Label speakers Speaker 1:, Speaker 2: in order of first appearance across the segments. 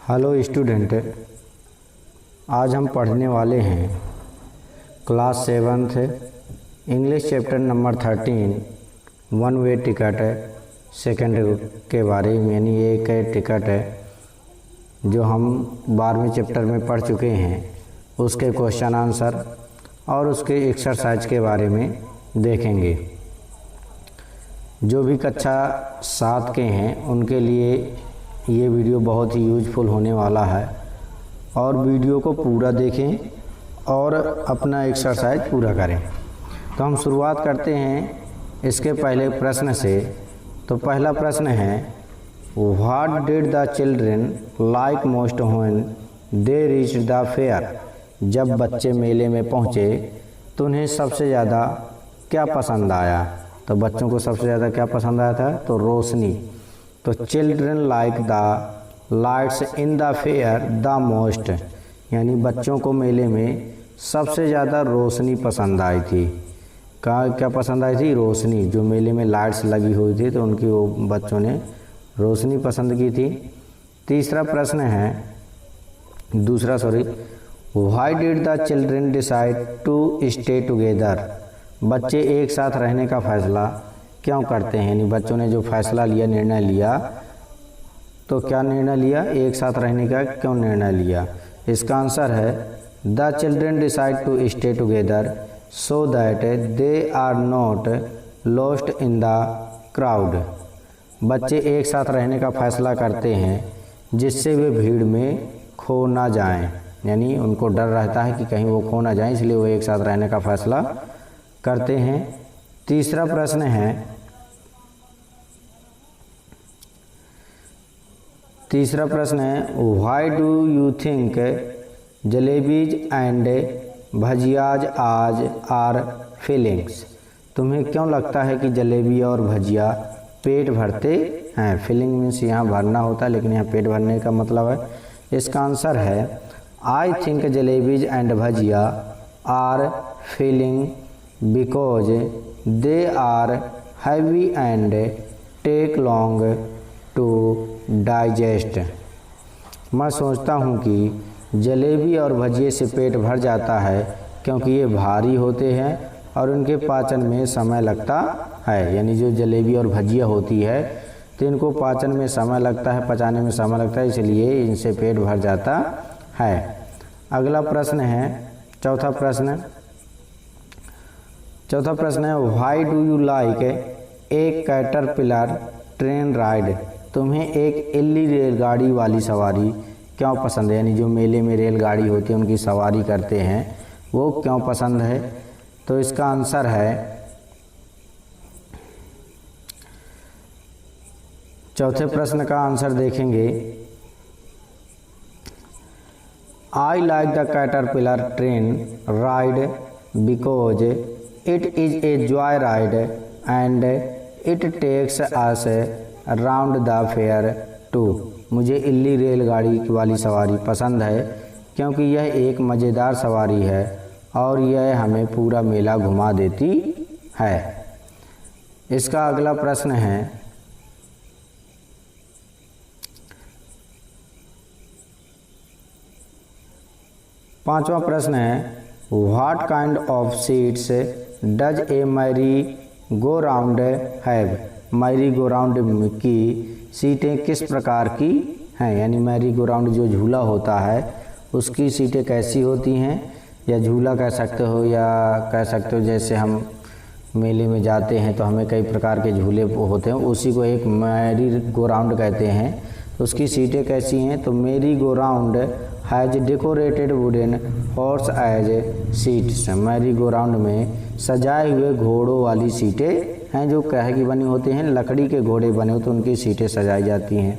Speaker 1: Hello student, आज हम पढ़ने वाले हैं class 7th English chapter number 13 one way ticket second के बारे में। यानी ये एक टिकट है जो हम 12वें चैप्टर में पढ़ चुके हैं, उसके क्वेश्चन आंसर और उसके एक्सरसाइज के बारे में देखेंगे। जो भी कक्षा 7 के हैं उनके लिए ये वीडियो बहुत ही यूजफुल होने वाला है, और वीडियो को पूरा देखें और अपना एक्सरसाइज पूरा करें। तो हम शुरुआत करते हैं इसके पहले प्रश्न से। तो पहला प्रश्न है, what did the children like most when they reached the fair. जब बच्चे मेले में पहुँचे तो उन्हें सबसे ज़्यादा क्या पसंद आया। तो बच्चों को सबसे ज़्यादा क्या पसंद आया था, तो रोशनी। तो children like the lights in the fair the most, यानी बच्चों को मेले में सबसे ज़्यादा रोशनी पसंद आई थी। क्या पसंद आई थी, रोशनी। जो मेले में लाइट्स लगी हुई थी तो उनकी वो बच्चों ने रोशनी पसंद की थी। तीसरा प्रश्न है, why did the children decide to stay together. बच्चे एक साथ रहने का फैसला क्यों करते हैं। यानी बच्चों ने जो फैसला लिया, निर्णय लिया, तो क्या निर्णय लिया, एक साथ रहने का क्यों निर्णय लिया। इसका आंसर है, the children decide to stay together so that they are not lost in the crowd. बच्चे एक साथ रहने का फैसला करते हैं जिससे वे भीड़ में खो ना जाएं। यानी उनको डर रहता है कि कहीं वो खो ना जाएं, इसलिए वो एक साथ रहने का फैसला करते हैं। तीसरा प्रश्न है, why do you think jalebis and bhajiyas आज आर फीलिंग्स। तुम्हें क्यों लगता है कि जलेबी और भजिया पेट भरते हैं। फीलिंग मीन्स यहाँ भरना होता है, लेकिन यहाँ पेट भरने का मतलब है। इसका आंसर है, I think jalebis and bhajiya are feeling because they are heavy and take long to digest. मैं सोचता हूँ कि जलेबी और भजिए से पेट भर जाता है क्योंकि ये भारी होते हैं और उनके पाचन में समय लगता है। यानी जो जलेबी और भजिया होती है तो इनको पाचन में समय लगता है, पचाने में समय लगता है, इसलिए इनसे पेट भर जाता है। अगला प्रश्न है, चौथा प्रश्न है, why do you like a caterpillar train ride. तुम्हें एक इल्ली रेलगाड़ी वाली सवारी क्यों पसंद है। यानी जो मेले में रेलगाड़ी होती है उनकी सवारी करते हैं, वो क्यों पसंद है। तो इसका आंसर है, चौथे प्रश्न का आंसर देखेंगे, I like the caterpillar train ride because it is a joy ride and it takes us around the fair too. मुझे इल्ली रेलगाड़ी वाली सवारी पसंद है क्योंकि यह एक मज़ेदार सवारी है और यह हमें पूरा मेला घुमा देती है। इसका अगला प्रश्न है, पांचवा प्रश्न है, what kind of seats does a merry go round have. Mary go round की सीटें किस प्रकार की हैं। यानी मैरी गो राउंड जो झूला होता है उसकी सीटें कैसी होती हैं, या झूला कह सकते हो, या कह सकते हो जैसे हम मेले में जाते हैं तो हमें कई प्रकार के झूले होते हैं, उसी को एक मैरी गो राउंड कहते हैं। उसकी सीटें कैसी हैं, तो merry go round has decorated wooden horse as seats. Merry go round में सजाए हुए घोड़ों वाली सीटें हैं जो कह की बनी होती हैं, लकड़ी के घोड़े बने होते हैं, उनकी सीटें सजाई जाती हैं।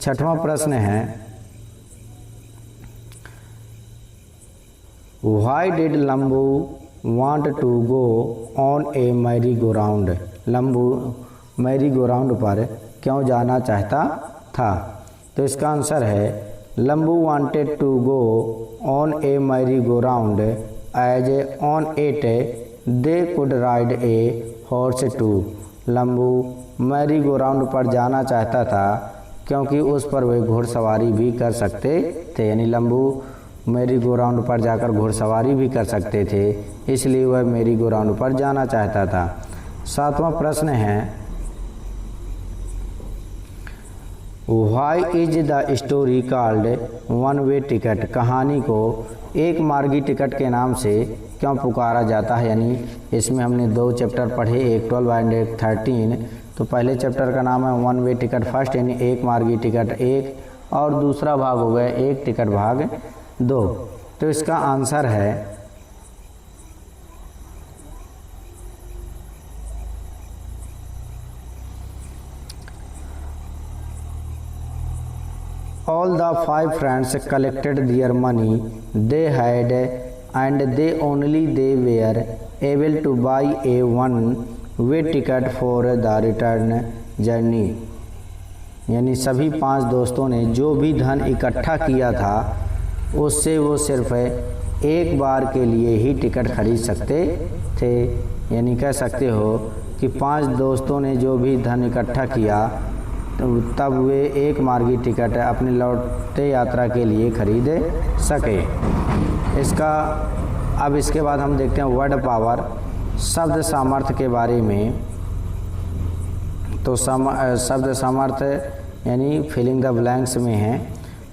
Speaker 1: छठवां प्रश्न है, why did Lambu want to go on a merry go round. Lambu merry go round पर क्यों जाना चाहता था। तो इसका आंसर है, Lambu wanted to go on a merry go round as on it they could ride a horse too. Lambu merry go round पर जाना चाहता था क्योंकि उस पर वे घुड़सवारी भी कर सकते थे, यानी लंबू मेरी गो राउंड पर जाकर घुड़सवारी भी कर सकते थे, इसलिए वह मेरी गो राउंड पर जाना चाहता था। 7वां प्रश्न है, why is the story called one way ticket? कहानी को एक मार्गी टिकट के नाम से क्यों पुकारा जाता है? यानी इसमें हमने 2 चैप्टर पढ़े, एक 12 एंड एक 13। तो पहले चैप्टर का नाम है वन वे टिकट फर्स्ट, यानी एक मार्गी टिकट एक, और दूसरा भाग हो गया एक टिकट भाग 2। तो इसका आंसर है all the 5 friends collected their money they had and they were able to buy a one-way ticket for the return journey। यानी सभी 5 दोस्तों ने जो भी धन इकट्ठा किया था उससे वो सिर्फ एक बार के लिए ही टिकट खरीद सकते थे। यानी कह सकते हो कि 5 दोस्तों ने जो भी धन इकट्ठा किया तब वे एक मार्गी टिकट अपनी लौटते यात्रा के लिए खरीद सके। इसके बाद हम देखते हैं वर्ड पावर, शब्द सामर्थ्य के बारे में। तो शब्द सामर्थ्य यानी फिलिंग द ब्लैंक्स में है।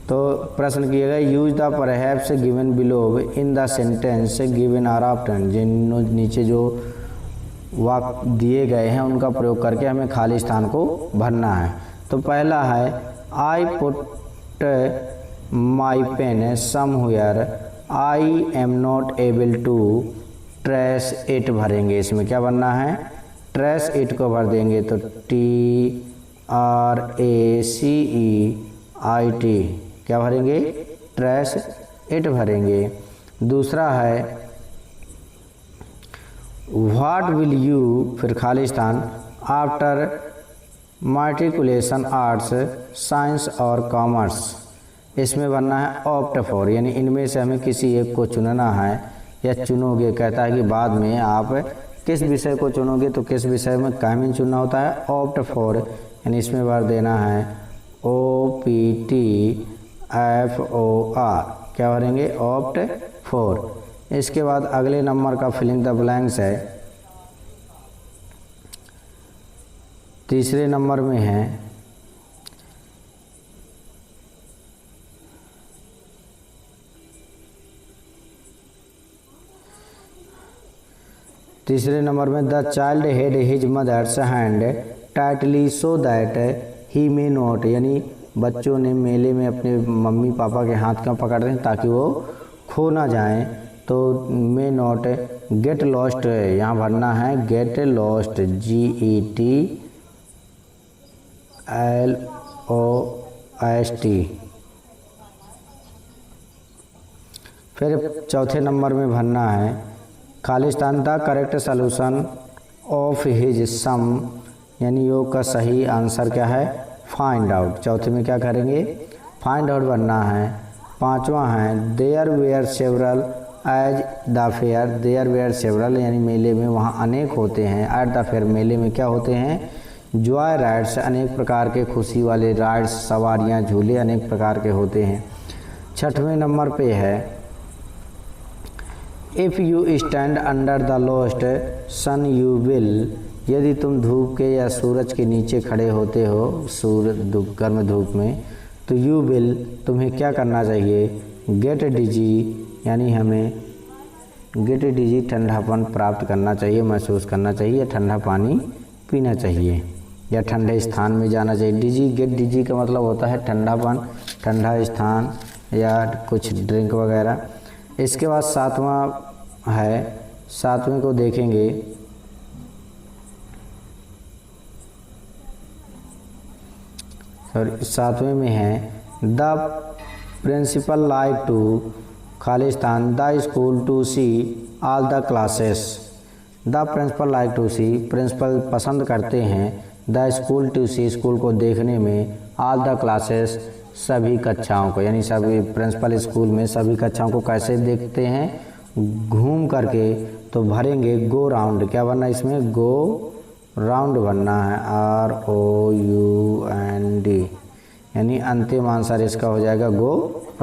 Speaker 1: तो प्रश्न किया गया, use the perhaps given below in the sentence given are often. जिन नीचे जो वाक्य दिए गए हैं उनका प्रयोग करके हमें खाली स्थान को भरना है। तो पहला है, I put my pen somewhere I am not able to trace it. भरेंगे, इसमें क्या बनना है? ट्रेस इट को भर देंगे, तो TRACEIT क्या भरेंगे? ट्रेस इट भरेंगे। दूसरा है, व्हाट विल यू, फिर खाली स्थान, आफ्टर माट्रिकुलेशन आर्ट्स साइंस और कॉमर्स। इसमें बनना है ऑप्ट फॉर, यानी इनमें से हमें किसी एक को चुनना है या चुनोगे। कहता है कि बाद में आप किस विषय को चुनोगे, तो किस विषय में कामिन चुनना होता है ऑप्ट फॉर, यानी इसमें भर देना है OPTFOR। क्या भरेंगे? Opt for. इसके बाद अगले नंबर का फिलिंग द ब्लैंक्स है, तीसरे नंबर में है, the child held his mother's hand tightly so that he may not. यानी बच्चों ने मेले में अपने मम्मी पापा के हाथ क्यों पकड़ रहे हैं? ताकि वो खो ना जाएं। तो मे नॉट गेट लॉस्ट, यहाँ भरना है गेट लॉस्ट, GETLOST। फिर चौथे नंबर में भरना है खाली स्थान, the correct solution of his sum. यानी योग का सही आंसर क्या है? Find out. चौथे में क्या करेंगे? फाइंड आउट बनना है। पांचवा है, there were several as the fair. There were several यानी मेले में वहाँ अनेक होते हैं। एट द फेयर मेले में क्या होते हैं? जॉय राइड्स, अनेक प्रकार के खुशी वाले राइड्स, सवारियाँ, झूले अनेक प्रकार के होते हैं। छठवें नंबर पे है, if you stand under the lost sun you will. यदि तुम धूप के या सूरज के नीचे खड़े होते हो, गर्म धूप में, तो यू विल, तुम्हें क्या करना चाहिए? गेट डिजी, यानी हमें गेट डिजी ठंडापन प्राप्त करना चाहिए, महसूस करना चाहिए, ठंडा पानी पीना चाहिए या ठंडे स्थान में जाना चाहिए। डिजी, गेट डिजी का मतलब होता है ठंडापन, ठंडा स्थान या कुछ ड्रिंक वगैरह। इसके बाद सातवां है, सातवें को देखेंगे, सॉरी सातवें में है, द प्रिंसिपल लाइक टू खाली स्थान the school to see all the classes. The principal like to see, principal पसंद करते हैं, the school to see, school को देखने में, ऑल द क्लासेस, सभी कक्षाओं को, यानी सभी प्रिंसिपल स्कूल में सभी कक्षाओं को कैसे देखते हैं? घूम करके। तो भरेंगे गो राउंड, क्या बनना है इसमें? गो राउंड बनना है, ROUND। यानी अंतिम आंसर इसका हो जाएगा गो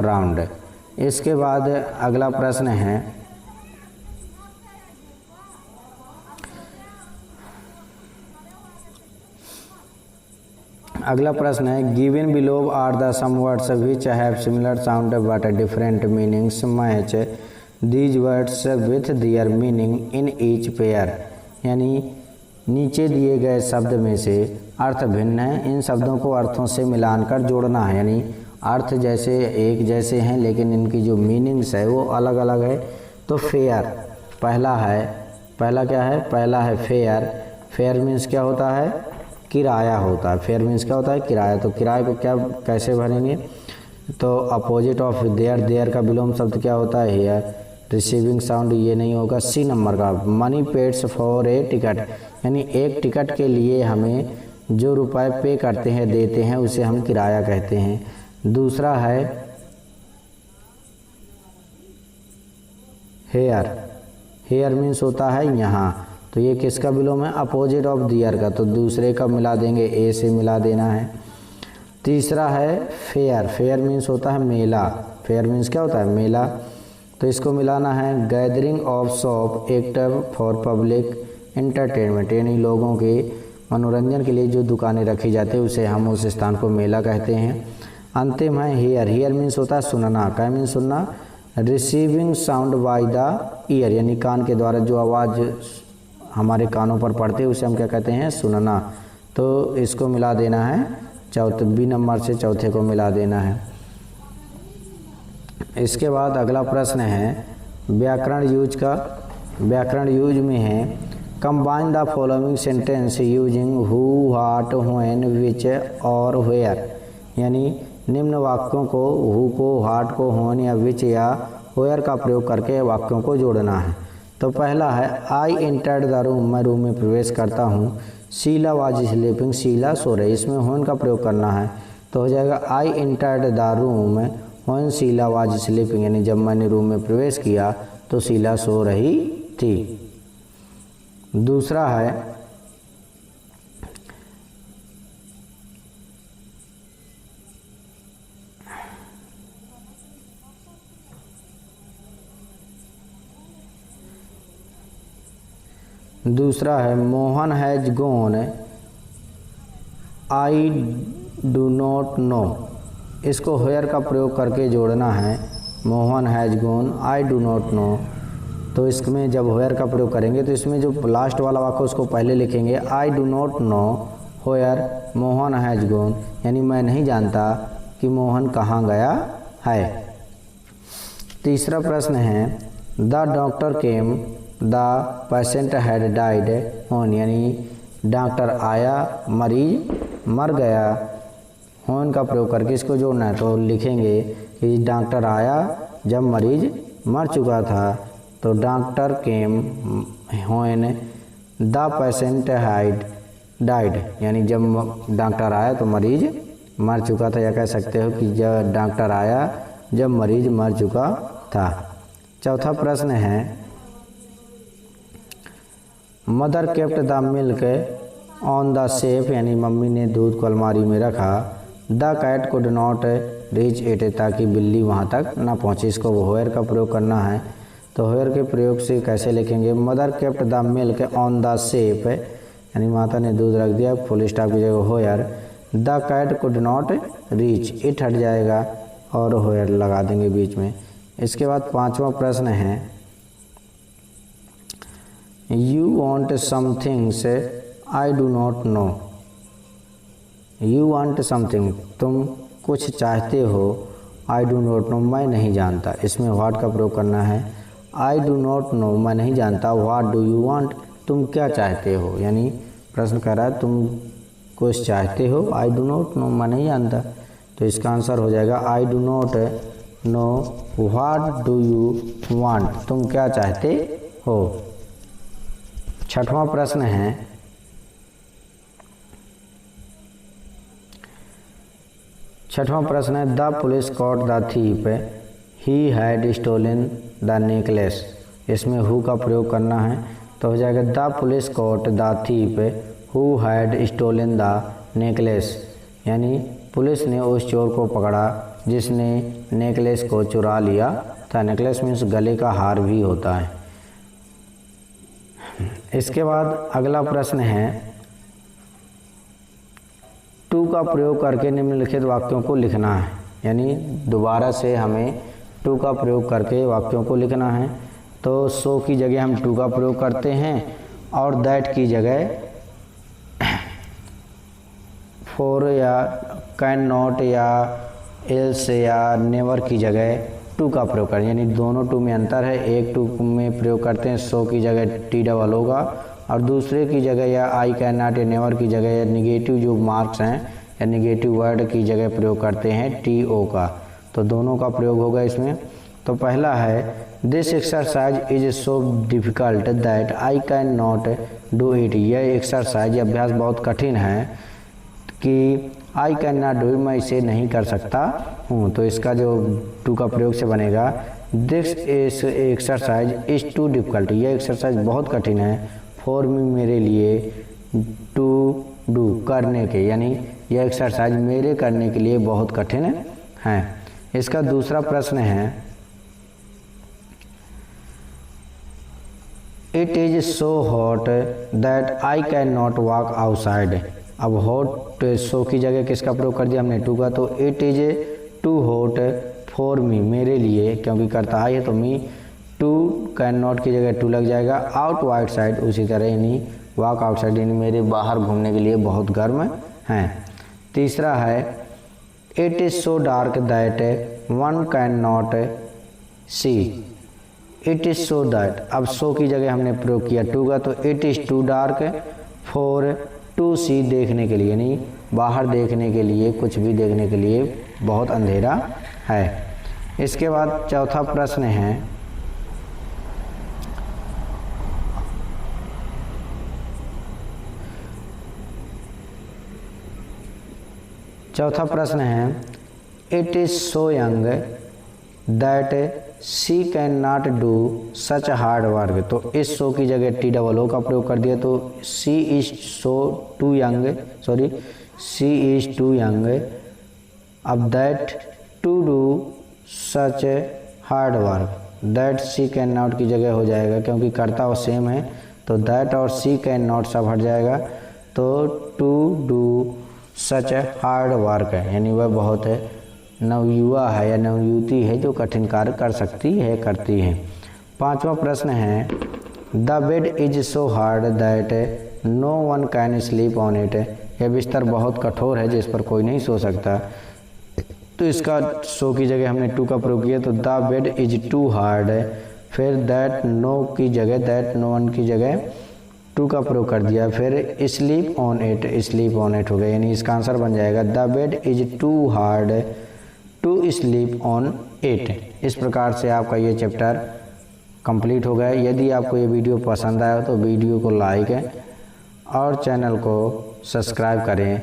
Speaker 1: राउंड। इसके बाद अगला प्रश्न है, given below are the some words which have similar sound but different meanings, match these words with their meaning in each pair. यानी नीचे दिए गए शब्द में से अर्थ भिन्न हैं, इन शब्दों को अर्थों से मिलाकर जोड़ना है। यानी अर्थ जैसे एक जैसे हैं लेकिन इनकी जो मीनिंग्स है वो अलग अलग है। तो फेयर पहला क्या है? पहला है फेयर। फेयर मीन्स क्या होता है? किराया होता है। फेयर मीन्स क्या होता है? किराया। तो किराए को क्या कैसे भरेंगे? तो अपोजिट ऑफ देयर, देयर का विलोम शब्द क्या होता है? हियर। रिसीविंग साउंड ये नहीं होगा। सी नंबर का money pads for a ticket, यानी एक टिकट के लिए हमें जो रुपए पे करते हैं देते हैं उसे हम किराया कहते हैं। दूसरा है हेयर। हेयर मीन्स होता है यहाँ, तो ये किसका विलोम है? अपोजिट ऑफ दियर का, तो दूसरे का मिला देंगे, ए से मिला देना है। तीसरा है फेयर। फेयर मीन्स होता है मेला। फेयर मीन्स क्या होता है? मेला। तो इसको मिलाना है gathering of shop act for public entertainment, यानी लोगों के मनोरंजन के लिए जो दुकानें रखी जाती है उसे हम उस स्थान को मेला कहते हैं। अंतिम है हियर। हियर मीन्स होता है सुनना। क्या मीन्स सुनना? Receiving sound by the year, यानी कान के द्वारा जो आवाज़ हमारे कानों पर पड़ती है उसे हम क्या कहते हैं? सुनना। तो इसको मिला देना है चौथे, बी नंबर से चौथे को मिला देना है। इसके बाद अगला प्रश्न है व्याकरण यूज का। व्याकरण यूज में है combine the following sentence using who, what, when, which और वेयर, यानी निम्न वाक्यों को हु को, व्हाट को, व्हेन या विच या वेयर का प्रयोग करके वाक्यों को जोड़ना है। तो पहला है आई एंटर्ड द रूम, मैं रूम में प्रवेश करता हूँ। शीला वाज स्लीपिंग, शीला सो रही, इसमें व्हेन का प्रयोग करना है। तो हो जाएगा I entered the room when Sheela was sleeping, यानी जब मैंने रूम में प्रवेश किया तो शीला सो रही थी। दूसरा है Mohan has gone, I do not no, इसको हेयर का प्रयोग करके जोड़ना है। Mohan has gone, I do not no. तो इसमें जब वेयर का प्रयोग करेंगे तो इसमें जो लास्ट वाला वाक्य उसको पहले लिखेंगे I do not know where Mohan has gone, यानी मैं नहीं जानता कि मोहन कहाँ गया है। तीसरा प्रश्न है the doctor came the patient had died on, यानी डॉक्टर आया मरीज मर गया। ऑन का प्रयोग करके इसको जोड़ना है। तो लिखेंगे कि डॉक्टर आया जब मरीज मर चुका था। तो doctor came when the patient had died, यानी जब डॉक्टर आया तो मरीज मर चुका था, या कह सकते हो कि जब डॉक्टर आया जब मरीज मर चुका था। चौथा प्रश्न है mother kept the milk on the shelf, यानी मम्मी ने दूध को अलमारी में रखा। The cat could not reach it, ताकि बिल्ली वहाँ तक ना पहुँचे, इसको वेयर का प्रयोग करना है। तो वेयर के प्रयोग से कैसे लिखेंगे mother kept the milk on the shelf, यानी माता ने दूध रख दिया, फुल स्टॉप की जगह where. The cat could not reach, it हट जाएगा और वेयर लगा देंगे बीच में। इसके बाद पांचवा प्रश्न है you want somethings I do not know. You want something, तुम कुछ चाहते हो। आई डू नॉट नो, मैं नहीं जानता, इसमें व्हाट का प्रयोग करना है। आई डू नॉट नो, मैं नहीं जानता। व्हाट डू यू वांट, तुम क्या चाहते हो, यानी प्रश्न कर रहा है तुम कुछ चाहते हो। आई डू नॉट नो, मैं नहीं जानता। तो इसका आंसर हो जाएगा I do not know what do you want, तुम क्या चाहते हो। छठवां प्रश्न है the police caught the thief he had stolen the necklace, इसमें हु का प्रयोग करना है। तो हो जाएगा the police caught the thief who had stolen the necklace, यानी पुलिस ने उस चोर को पकड़ा जिसने नेकलेस को चुरा लिया था। नेकलेस मीन्स गले का हार भी होता है। इसके बाद अगला प्रश्न है, टू का प्रयोग करके निम्नलिखित वाक्यों को लिखना है। यानी दोबारा से हमें टू का प्रयोग करके वाक्यों को लिखना है। तो सो की जगह हम टू का प्रयोग करते हैं और दैट की जगह फॉर या कैन नॉट या एल्स या नेवर की जगह टू का प्रयोग करें। यानी दोनों टू में अंतर है। एक टू में प्रयोग करते हैं सो की जगह टी डबल होगा और दूसरे की जगह या आई कैन नॉट या नेवर की जगह या निगेटिव जो मार्क्स हैं या निगेटिव वर्ड की जगह प्रयोग करते हैं टी ओ का। तो दोनों का प्रयोग होगा इसमें। तो पहला है, this exercise is so difficult that I can not do it. यह एक्सरसाइज अभ्यास बहुत कठिन है कि I can not do it, मैं इसे नहीं कर सकता हूँ। तो इसका जो टू का प्रयोग से बनेगा, this exercise is too difficult. यह एक्सरसाइज बहुत कठिन है फॉर मी मेरे लिए, टू डू करने के, यानी यह एक्सरसाइज मेरे करने के लिए बहुत कठिन है। इसका दूसरा प्रश्न है, it is so hot that I can not walk outside. अब हॉट सो की जगह किसका प्रयोग कर दिया हमने, टू का। तो it is too hot for me, मेरे लिए, क्योंकि करता आई है तो मी, टू कैन नॉट की जगह टू लग जाएगा। आउट वाइड साइड उसी तरह, यानी वॉक आउटसाइड, यानी मेरे बाहर घूमने के लिए बहुत गर्म है। तीसरा है, it is so dark that one can not see. It is so that, अब सो की जगह हमने प्रयोग किया टू का। तो it is too dark for to see, देखने के लिए, यानी बाहर देखने के लिए, कुछ भी देखने के लिए बहुत अंधेरा है। इसके बाद चौथा प्रश्न है, it is so young that she can not do such hard work. तो इस सो की जगह टी डबल ओ का प्रयोग कर दिया। तो सी इज टू यंग, अब that to do such hard work, that she can not की जगह हो जाएगा, क्योंकि कर्ता और सेम है। तो दैट और सी कैन नॉट सब हट जाएगा। तो to do such hard work है, यानी वह बहुत नवयुवा है या नवयुवती है जो कठिन कार्य कर सकती है, करती है। पांचवा प्रश्न है, the bed is so hard that no one can sleep on it. यह बिस्तर बहुत कठोर है जिस पर कोई नहीं सो सकता। तो इसका सो की जगह हमने टू का प्रयोग किया। तो the bed is too hard, फिर दैट नो की जगह दैट नो वन की जगह टू का प्रयोग कर दिया। फिर स्लीप ऑन इट हो गया, यानी इसका आंसर बन जाएगा, the bed is too hard to sleep on it. इस प्रकार से आपका ये चैप्टर कंप्लीट हो गया। यदि आपको ये वीडियो पसंद आया तो वीडियो को लाइक और चैनल को सब्सक्राइब करें।